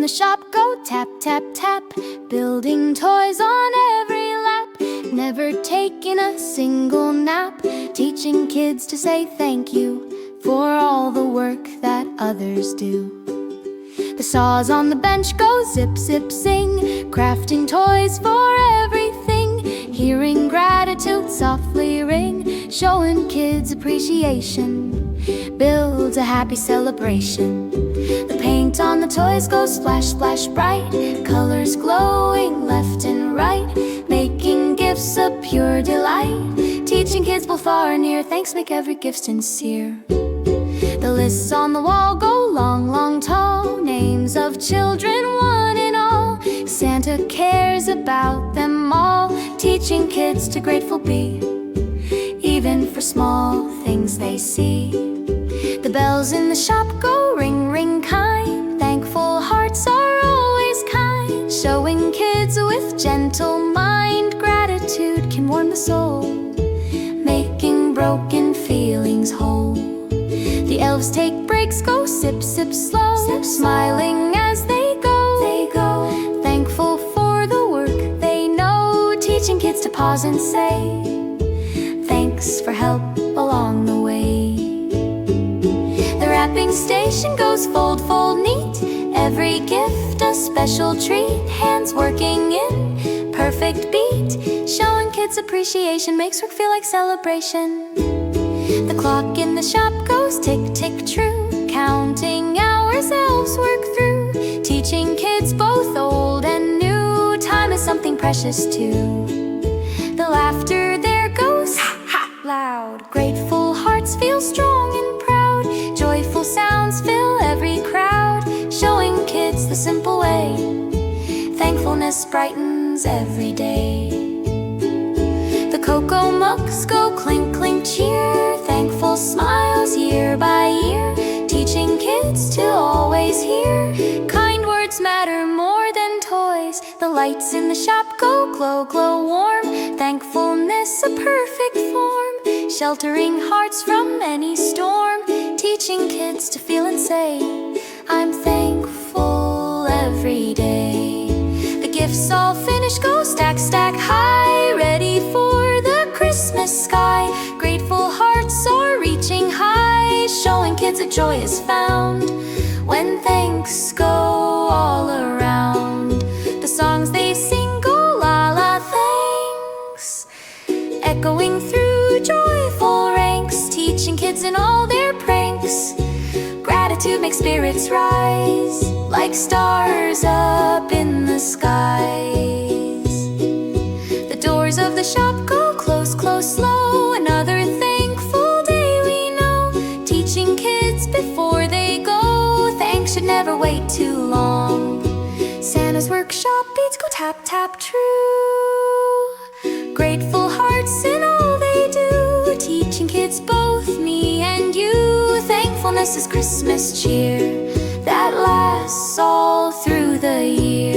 the shop go tap, tap, tap, building toys on every lap, never taking a single nap, teaching kids to say thank you for all the work that others do. The saws on the bench go zip, zip, zing, crafting toys for everything, hearing gratitude softly ring, showing kids appreciation builds a happy celebration. The paint on the toys goes splash, splash bright, colors glowing left and right, making gifts a pure delight, teaching kids both far and near, thanks make every gift sincere. The lists on the wall go long, long, tall, names of children one and all, Santa cares about them all, teaching kids to grateful be, even for small things they see. The bells in the shop go ring, ring, kind, thankful hearts are always kind, showing kids with gentle mind, gratitude can warm the soul, making broken feelings whole. The elves take breaks, go sip, sip, slow, sip, smiling as they go, thankful for the work they know, teaching kids to pause and say thanks for help along the way. The wrapping station goes fold, fold, neat, every gift a special treat, hands working in perfect beat, showing kids appreciation makes work feel like celebration. The clock in the shop goes tick, tick, true, counting hours elves work through, teaching kids both old and new, time is something precious too. The laughter there goes ha, ha, loud, grateful hearts feel strong and proud, joyful sounds fill every crowd, showing kids the simple way, thankfulness brightens every day. The cocoa mugs go clink, clink, cheer, thankful smiles year by year, teaching kids to always hear kind words matter more than toys. The lights in the shop go glow, glow warm, thankfulness a perfect form, sheltering hearts from any storm, teaching kids to feel and say I'm thankful every day. The gifts all finished go stack, stack high, ready for the Christmas sky, grateful hearts are reaching high, showing kids that joy is found when thanks go all around. The songs they sing go la la thanks, echoing through joyful ranks, teaching kids in all their pranks, gratitude makes spirits rise like stars up in the skies. The doors of the shop go close, close, slow, another thankful day we know, teaching kids before they go, thanks should never wait too long. Santa's workshop beats go tap, tap, true, grateful hearts in all they do, teaching kids both me and you, thankfulness is Christmas cheer that lasts all through the year.